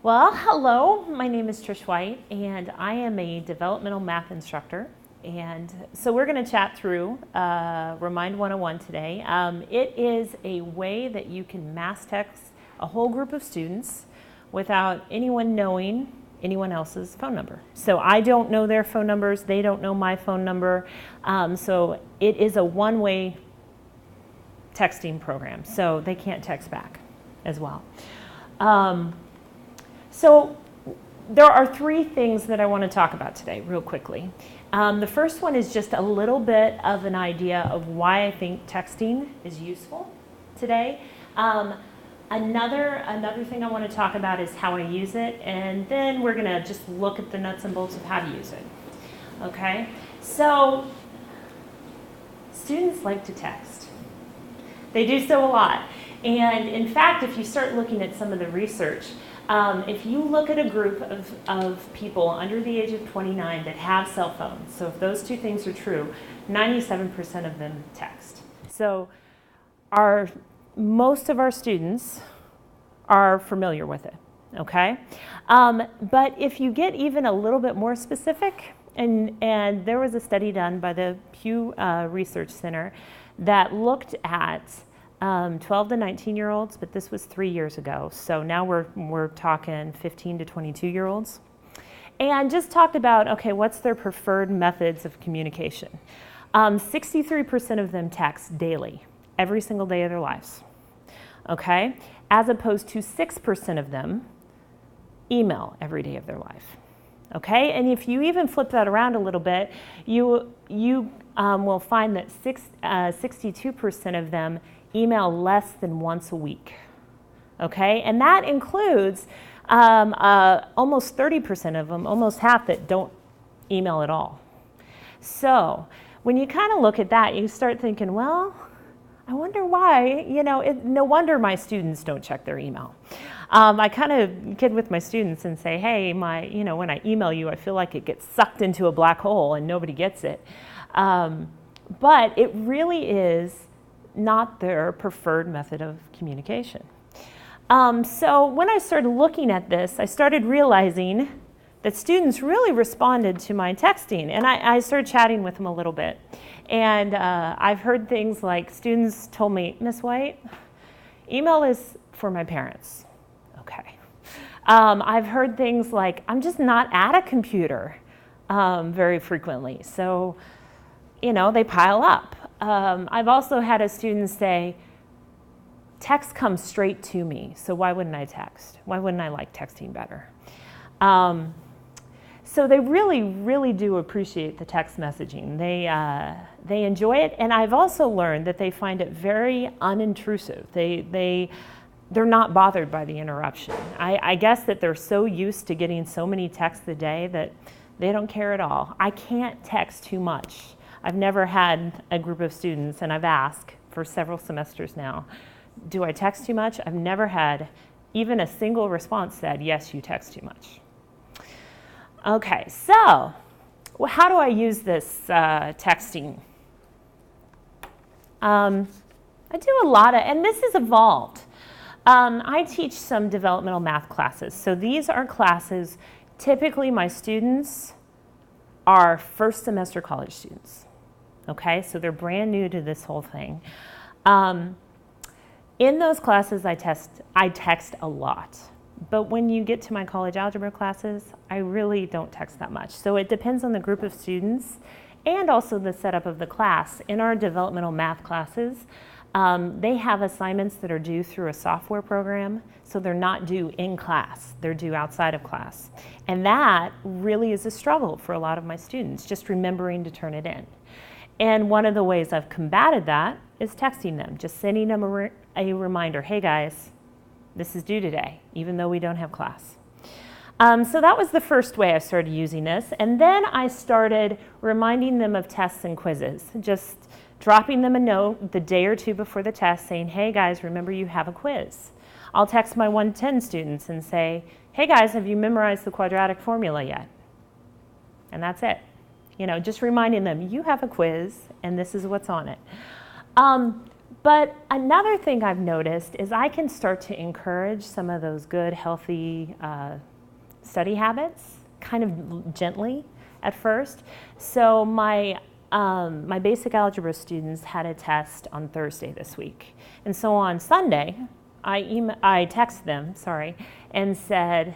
Well, hello, my name is Trish White, and I am a developmental math instructor. And so we're going to chat through Remind 101 today. It is a way that you can mass text a whole group of students without anyone knowing anyone else's phone number. So I don't know their phone numbers, they don't know my phone number. So it is a one-way texting program, so they can't text back as well. So there are three things that I want to talk about today real quickly. The first one is just a little bit of an idea of why I think texting is useful today. Another thing I want to talk about is how I use it, and then we're going to just look at the nuts and bolts of how to use it. Okay? So students like to text. They do so a lot. And in fact, if you start looking at some of the research, if you look at a group of people under the age of 29 that have cell phones, so if those two things are true, 97% of them text. So most of our students are familiar with it, okay? But if you get even a little bit more specific, and there was a study done by the Pew Research Center that looked at 12 to 19-year-olds, but this was 3 years ago. So now we're talking 15 to 22-year-olds. And just talked about, okay, what's their preferred methods of communication? 63% of them text daily, every single day of their lives, okay? As opposed to 6% of them email every day of their life, okay? And if you even flip that around a little bit, you will find that 62% of them email less than once a week, okay? And that includes almost 30% of them, almost half that don't email at all. So when you kind of look at that, you start thinking, well, I wonder why, no wonder my students don't check their email. I kind of kid with my students and say, hey, when I email you, I feel like it gets sucked into a black hole and nobody gets it. But it really is not their preferred method of communication. So when I started looking at this, I started realizing that students really responded to my texting, and I started chatting with them a little bit. And I've heard things like students told me, Miss White, email is for my parents. Okay. I've heard things like, I'm just not at a computer very frequently, so they pile up. I've also had a student say, text comes straight to me, so why wouldn't I text? Why wouldn't I like texting better? So they really, really do appreciate the text messaging. They enjoy it, and I've also learned that they find it very unintrusive. They're not bothered by the interruption. I guess that they're so used to getting so many texts a day that they don't care at all. I can't text too much. I've never had a group of students, and I've asked for several semesters now, do I text too much? I've never had even a single response said, yes, you text too much. Okay, so how do I use this texting? I do a lot of, and this has evolved. I teach some developmental math classes. So these are classes, typically my students are first semester college students. Okay, so they're brand new to this whole thing. In those classes, I text a lot. But when you get to my college algebra classes, I really don't text that much. So it depends on the group of students and also the setup of the class. In our developmental math classes, they have assignments that are due through a software program, so they're not due in class, they're due outside of class. And that really is a struggle for a lot of my students, just remembering to turn it in. And one of the ways I've combated that is texting them, just sending them a reminder, hey guys, this is due today, even though we don't have class. So that was the first way I started using this. And then I started reminding them of tests and quizzes, just dropping them a note the day or two before the test saying, hey guys, remember you have a quiz. I'll text my 110 students and say, hey guys, have you memorized the quadratic formula yet? And that's it. Just reminding them, you have a quiz and this is what's on it. But another thing I've noticed is I can start to encourage some of those good, healthy study habits, kind of gently at first. So my basic algebra students had a test on Thursday this week. And so on Sunday, I texted them, and said,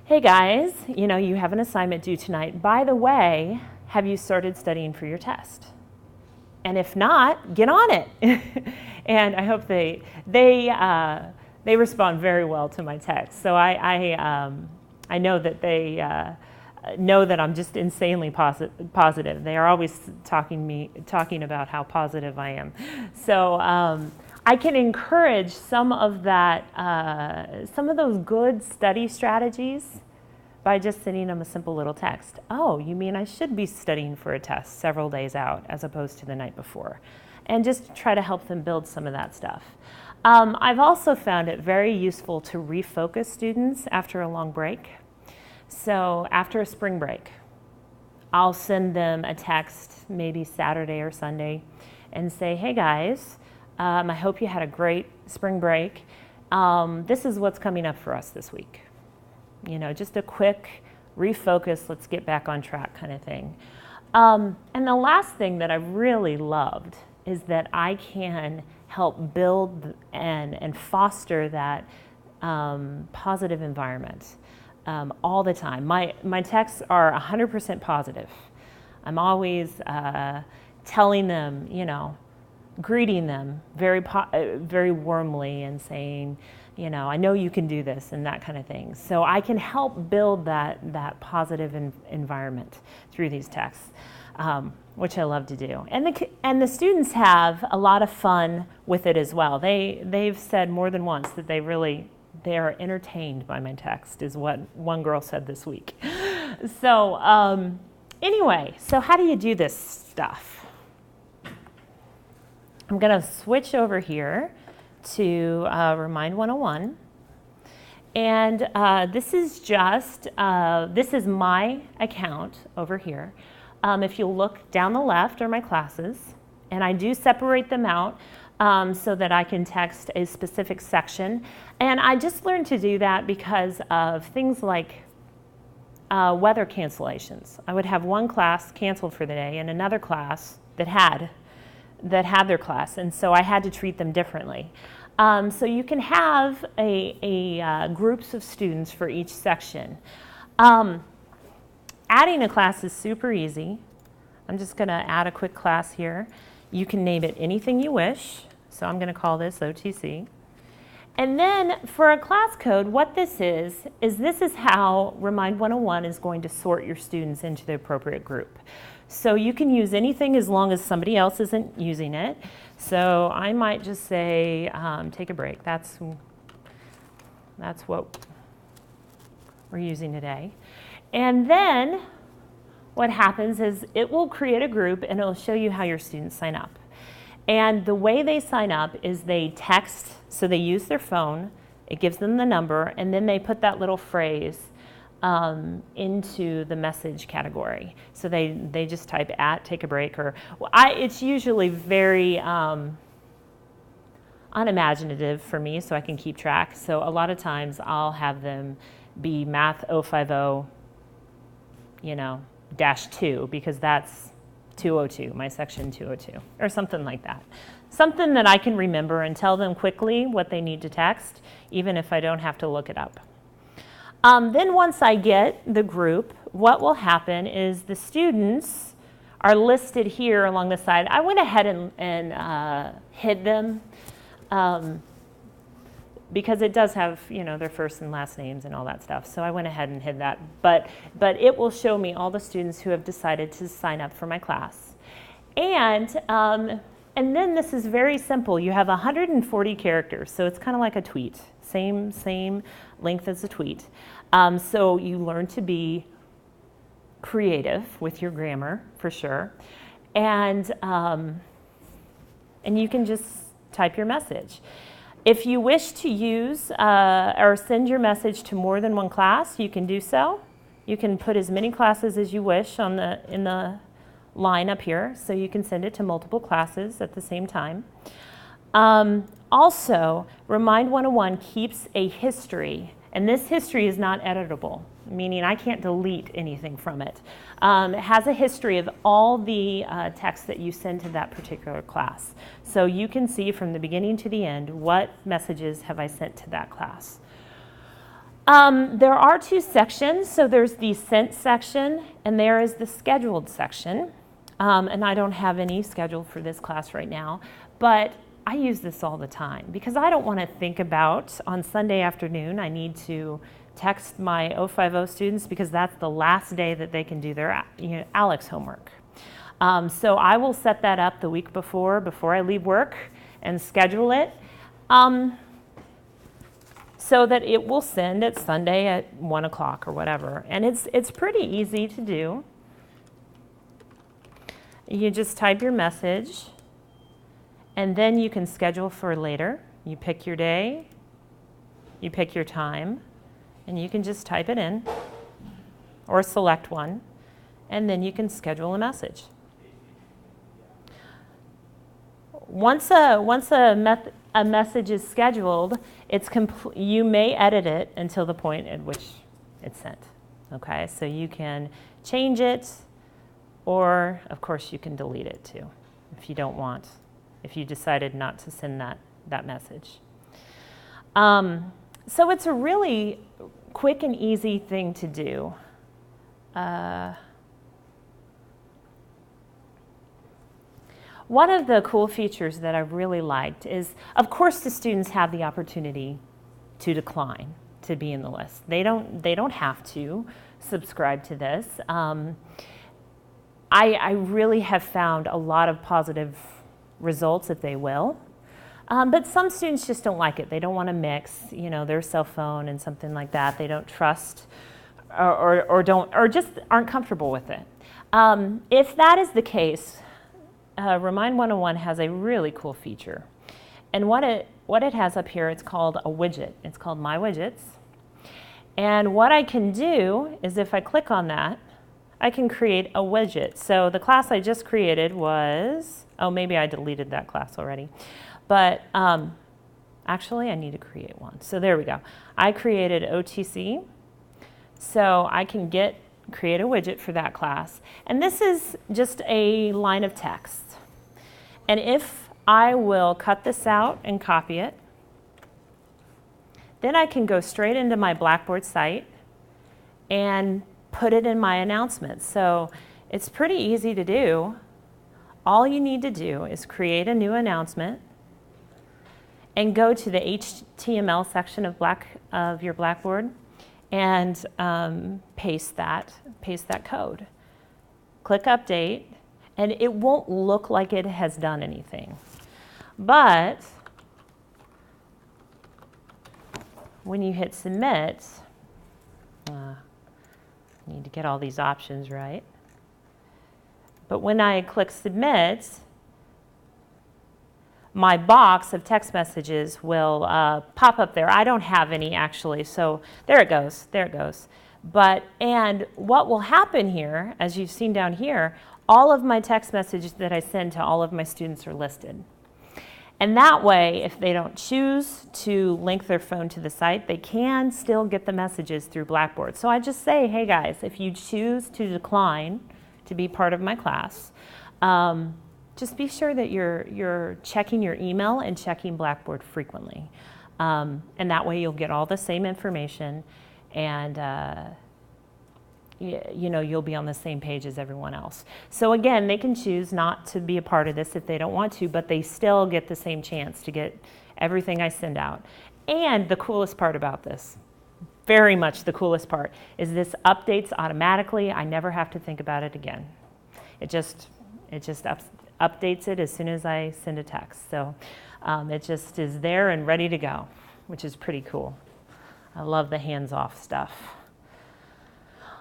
hey guys, you know, you have an assignment due tonight. By the way, have you started studying for your test? And if not, get on it. And I hope they respond very well to my text. So I know that they know that I'm just insanely positive. They are always talking about how positive I am. So I can encourage some of those good study strategies by just sending them a simple little text. Oh, you mean I should be studying for a test several days out as opposed to the night before? And just try to help them build some of that stuff. I've also found it very useful to refocus students after a long break. So after a spring break, I'll send them a text maybe Saturday or Sunday and say, hey guys, I hope you had a great spring break. This is what's coming up for us this week. You know, just a quick refocus, let's get back on track kind of thing. And the last thing that I really loved is that I can help build and foster that positive environment all the time. My texts are 100% positive. I'm always telling them, you know, greeting them very warmly and saying, you know, I know you can do this and that kind of thing. So I can help build that positive environment through these texts, which I love to do. And the students have a lot of fun with it as well. They've said more than once that they are entertained by my text, is what one girl said this week. So anyway, so how do you do this stuff? I'm going to switch over here to Remind 101. And this is my account over here. If you'll look down the left are my classes, and I do separate them out so that I can text a specific section. And I just learned to do that because of things like weather cancellations. I would have one class canceled for the day and another class that had their class, and so I had to treat them differently. So you can have groups of students for each section. Adding a class is super easy. I'm just going to add a quick class here. You can name it anything you wish. So I'm going to call this OTC. And then for a class code, what this is how Remind 101 is going to sort your students into the appropriate group. So you can use anything as long as somebody else isn't using it. So I might just say, take a break. That's what we're using today. And then what happens is it will create a group and it'll show you how your students sign up. And the way they sign up is they text, so they use their phone, it gives them the number, and then they put that little phrase into the message category. So they just type take a break, or it's usually very unimaginative for me, so I can keep track. So a lot of times I'll have them be math 050, -2, because that's 202, my section 202, or something like that. Something that I can remember and tell them quickly what they need to text, even if I don't have to look it up. Then once I get the group, what will happen is the students are listed here along the side. I went ahead and hid them because it does have, their first and last names and all that stuff. So I went ahead and hid that. But it will show me all the students who have decided to sign up for my class. And then this is very simple. You have 140 characters, so it's kind of like a tweet. Same length as a tweet. So you learn to be creative with your grammar, for sure. And you can just type your message. If you wish to use or send your message to more than one class, you can do so. You can put as many classes as you wish in the line up here, so you can send it to multiple classes at the same time. Also, Remind 101 keeps a history, and this history is not editable, meaning I can't delete anything from it. It has a history of all the text that you send to that particular class. So you can see from the beginning to the end what messages have I sent to that class. There are two sections. So there's the sent section, and there is the scheduled section. And I don't have any scheduled for this class right now, but I use this all the time because I don't want to think about on Sunday afternoon I need to text my 050 students because that's the last day that they can do their ALEX homework. So I will set that up the week before I leave work and schedule it so that it will send at Sunday at 1 o'clock or whatever. And it's pretty easy to do. You just type your message, and then you can schedule for later. You pick your day, you pick your time, and you can just type it in or select one, and then you can schedule a message. Once a message is scheduled, you may edit it until the point at which it's sent. Okay, so you can change it, or of course you can delete it too if you don't want, if you decided not to send that message. So it's a really quick and easy thing to do. One of the cool features that I really liked is, of course, the students have the opportunity to decline to be in the list. They don't have to subscribe to this. I really have found a lot of positive results if they will. But some students just don't like it. They don't want to mix, their cell phone and something like that. They don't trust or just aren't comfortable with it. If that is the case, Remind 101 has a really cool feature. And what it has up here, it's called a widget. It's called My Widgets. And what I can do is if I click on that, I can create a widget. So the class I just created was, maybe I deleted that class already. But actually, I need to create one. So there we go. I created OTC. So I can create a widget for that class. And this is just a line of text. And if I will cut this out and copy it, then I can go straight into my Blackboard site and put it in my announcements. So it's pretty easy to do. All you need to do is create a new announcement and go to the HTML section of your Blackboard and paste that code. Click Update, and it won't look like it has done anything. But when you hit Submit, need to get all these options right. But when I click Submit, my box of text messages will pop up there. I don't have any actually, so there it goes. And what will happen here, as you've seen down here, all of my text messages that I send to all of my students are listed. And that way, if they don't choose to link their phone to the site, they can still get the messages through Blackboard. So I just say, hey guys, if you choose to decline to be part of my class, just be sure that you're checking your email and checking Blackboard frequently. And that way you'll get all the same information, and you'll be on the same page as everyone else. So again, they can choose not to be a part of this if they don't want to, but they still get the same chance to get everything I send out. And the coolest part about this, very much the coolest part, is this updates automatically. I never have to think about it again. It just updates it as soon as I send a text. So it just is there and ready to go, which is pretty cool. I love the hands-off stuff.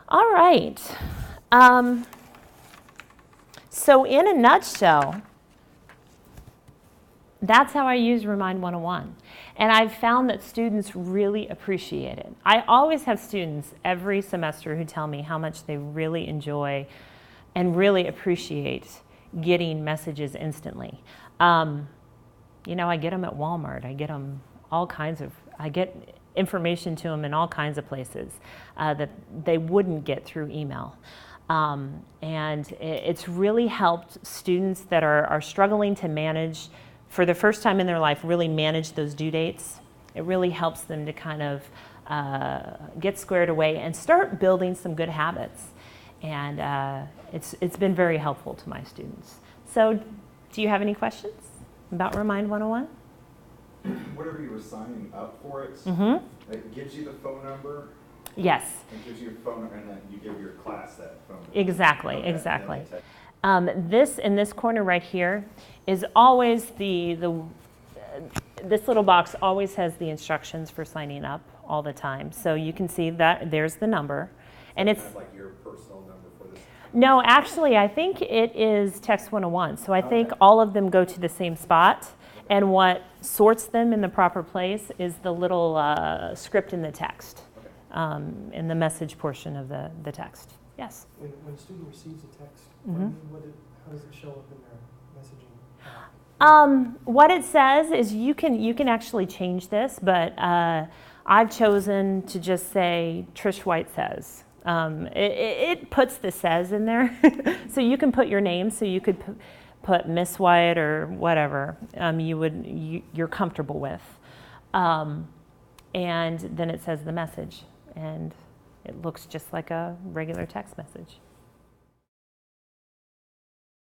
All right. So in a nutshell, that's how I use Remind 101. And I've found that students really appreciate it. I always have students every semester who tell me how much they really enjoy and really appreciate getting messages instantly. I get them at Walmart. I get them I get information to them in all kinds of places that they wouldn't get through email. And it's really helped students that are struggling to manage, for the first time in their life, really manage those due dates. It really helps them to kind of get squared away and start building some good habits. And it's been very helpful to my students. So do you have any questions about Remind 101? Whenever you were signing up for it, it gives you the phone number? Yes. It gives you a phone number, and then you give your class that phone number. Exactly, Okay. exactly. This in this corner right here is always this little box always has the instructions for signing up all the time. So you can see that there's the number. And it's kind of like your personal number for this? No, actually, I think it is Text 101. So I think all of them go to the same spot. And what sorts them in the proper place is the little script in the text, in the message portion of the text. Yes? When a student receives a text, how does it show up in their messaging? What it says is you can actually change this, but I've chosen to just say Trish White says. It puts the says in there, so you can put your name. So you could put Miss White or whatever you're comfortable with, and then it says the message, and it looks just like a regular text message.